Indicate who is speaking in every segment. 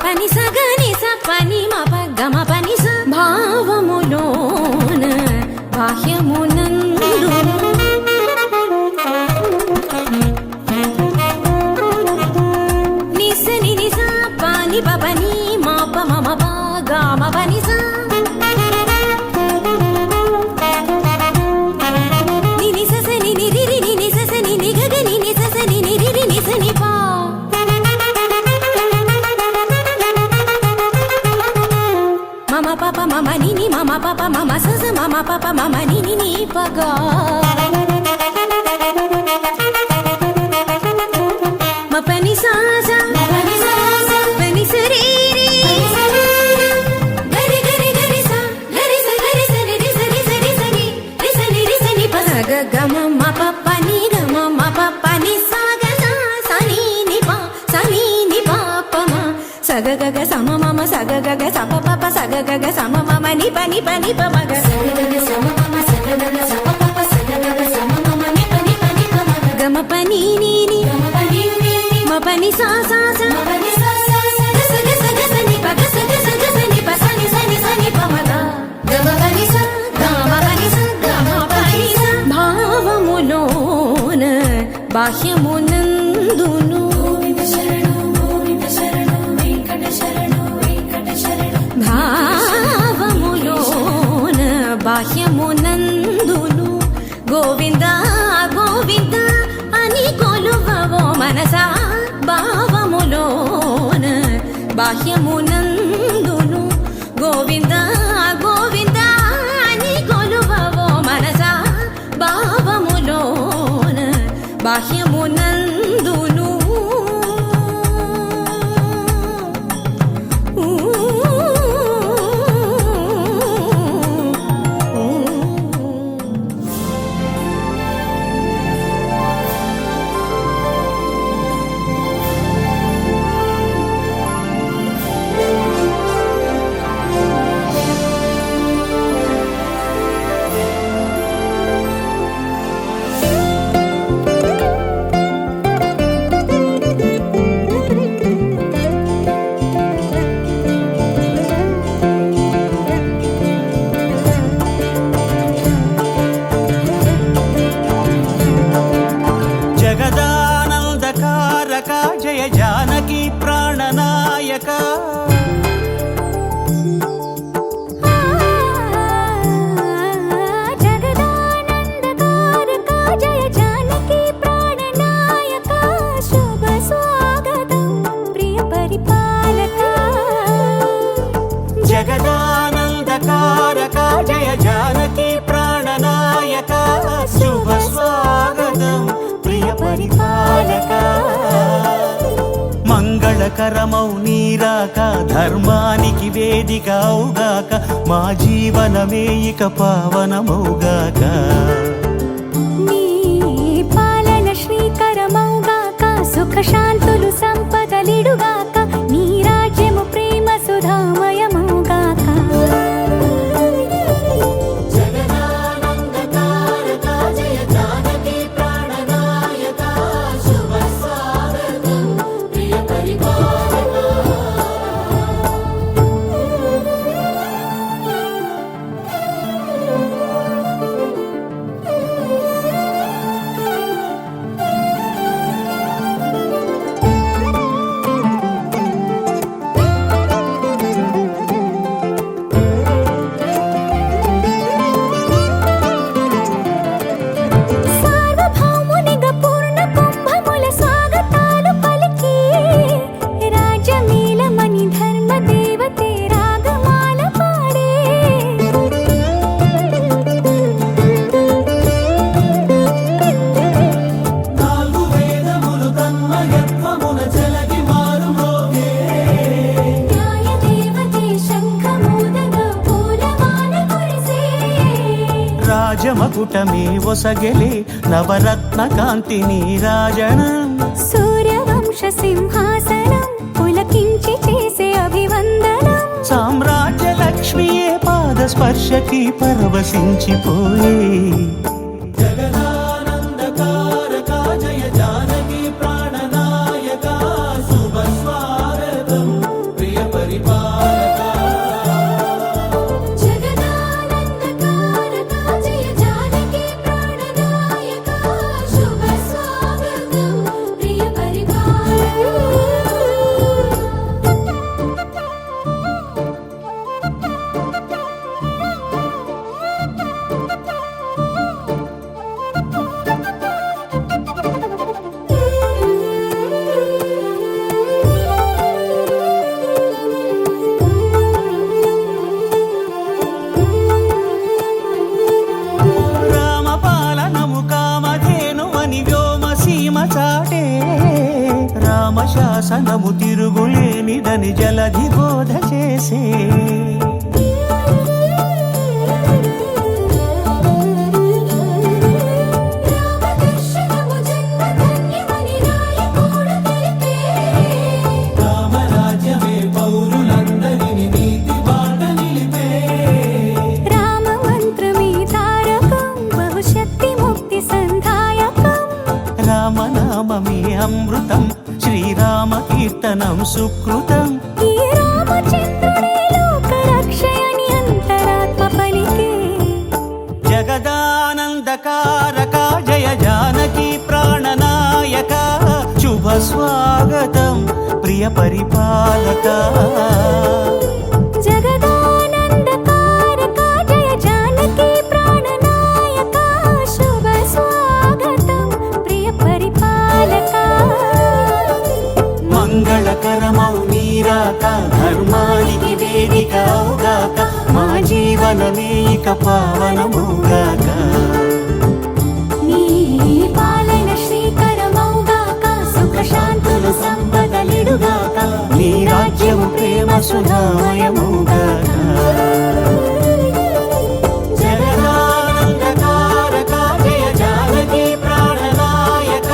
Speaker 1: పని సగని స పని మ ప గమ పని స భావములోన బాహ్యమునందు నిస ని నిస పని ప పని మ ప మ మ ప గమ పని స ని ని స స ని ని రి రి ని ని స స ని ని గ గ ని ని స స ని ని రి రి ని స ని ప మమ పప మమ ని ని మమ పప మమ స స మమ పప మమ ని ని ని ప గ మ పని స స పని స రి రి గరి గరి గరి స గరి స ని రి స రి స రి స ని రి స ని రి స ని ప స గ గ మ మ ప ప ని గ మ మ ప ప ని స గ స స ని ని ప స ని ని ప ప మ స గ గ గ స మ మ మ స గ గ గ స ప ప ప స గ గ గ స మ మ మ ని ప ని ప ని ప మ గ స గ గ గ స మ మ మ స గ గ గ స ప ప ప స గ గ గ స మ మ మ ని ప ని ప ని ప మ గ గ మ ప ని ని ని మ ప ని స స స మ ప ని స స స గ స గ స గ స ని ప గ స గ స గ స ని ప స ని స ని స ని ప మ గ గ మ ప ని స గ మ ప ని స గ మ ప ని స భావములోన బాహ్యమునందును భావములోన బాహ్యమునందును గోవింద గోవింద అని కొలువవో మనసా భావములోన బాహ్యమునందును గోవింద గోవింద అని కొలువవో మనసా భావములోన బాహ్యమునందును
Speaker 2: జగదానందకారక జయ జానకి ప్రాణనాయక
Speaker 3: జగదానందకారక జయ జానకి ప్రాణనాయక శుభ స్వాగతం ప్రియ పరిపాలక
Speaker 2: జగదానందకారక జయ జానకి ప్రాణనాయక శుభ స్వాగతం ప్రియ పరిపాలక మంగళకరమౌ నీరాక ధర్మానికి వేదిక అవుగాక మా జీవనమే ఇక పావనమౌగాక
Speaker 3: నీ పాలన శ్రీకరమౌగాక సుఖ శాంతులు సంపదలిడుగాక నీ రాజ్యము ప్రేమ సుధామయమౌగాక సార్వభౌమునిగా పూర్ణ కుంభముల స్వాగతాలు పలికి రాజమీలమణి ధర్మ దేవతే రాగమాల పాడే
Speaker 2: నాలుగు వేదములు తన్మయత్వమున చెలగి మారు మోగే
Speaker 3: న్యాయ దేవతే శంఖమూదగా పూలవాన కురిసే
Speaker 2: రాజమకుటమే ఒసగెలే నవరత్న కాంతి నీరాజనం
Speaker 3: సూర్యవంశ సింహాసనం పులకించి చేసే అభివందనం
Speaker 2: సామ్రాజ్య లక్ష్మియే పాద స్పర్శకి పరవశించిపోయే జగదానందకారక జయ జానకి ప్రాణనాయక శుభ స్వాగతం ప్రియ రామశాసనము తిరుగులేనిదని జలధి బోధ చేసే
Speaker 3: రామదర్శనము జన్మధన్యమని నాయకుడు తెలిపే
Speaker 2: రామరాజ్యమే పౌరులందరిని నీతి బాట నిలిపే
Speaker 3: రామ మంత్రమే తారకం బహుశక్తి ముక్తి సంధాయకం
Speaker 2: రామనామమే అమృతం శ్రీరామ కీర్తనం సుకృతం
Speaker 3: ఈ రామచంద్రుడే లోక రక్షయని అంతరాత్మ పలికే
Speaker 2: జగదానందకారక జయ జానకి ప్రాణనాయక శుభ స్వాగతం ప్రియ పరిపాలక
Speaker 3: జగదానందకారక జయ జానకి ప్రాణనాయక శుభ స్వాగతం ప్రియ పరిపాలక
Speaker 2: మంగళకరమౌ నీరాక ధర్మానికి వేదిక అవుగాక మా జీవనమే ఇక పావనముగాక
Speaker 3: నీ పాలన శ్రీకరమౌగాక సుఖ శాంతులు సంపదలిడుగాక
Speaker 2: నీ రాజ్యము ప్రేమ సుధామయముగాక జగదానందకారక జయ జానకి ప్రాణనాయక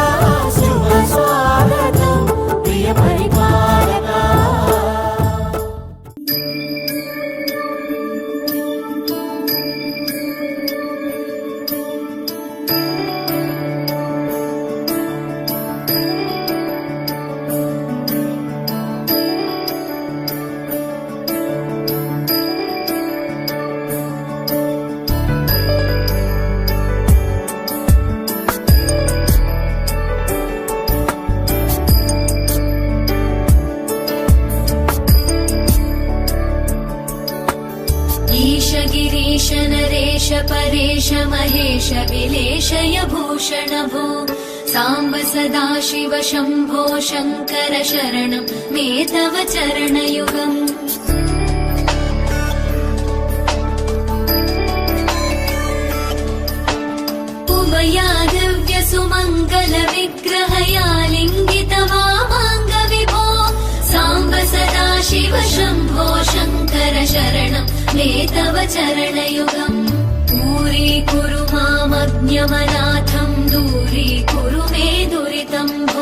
Speaker 2: శుభ స్వాగతం ప్రియ పరిపాలక
Speaker 1: ईश गिरीश नरेश परेश महेश विलेशय भूषण भो साम्ब सदाशिव शम्भो शङ्कर शरणं मे तव चरणयुगम् उमया दिव्य सुमङ्गल विग्रहया लिङ्गित वामाङ्ग विभो साम्ब सदाशिव शम्भो शङ्कर शरणं मे तव चरणयुगम् दूरीकुरु मामज्ञमनाथं दूरीकुरु मे दुरितं भो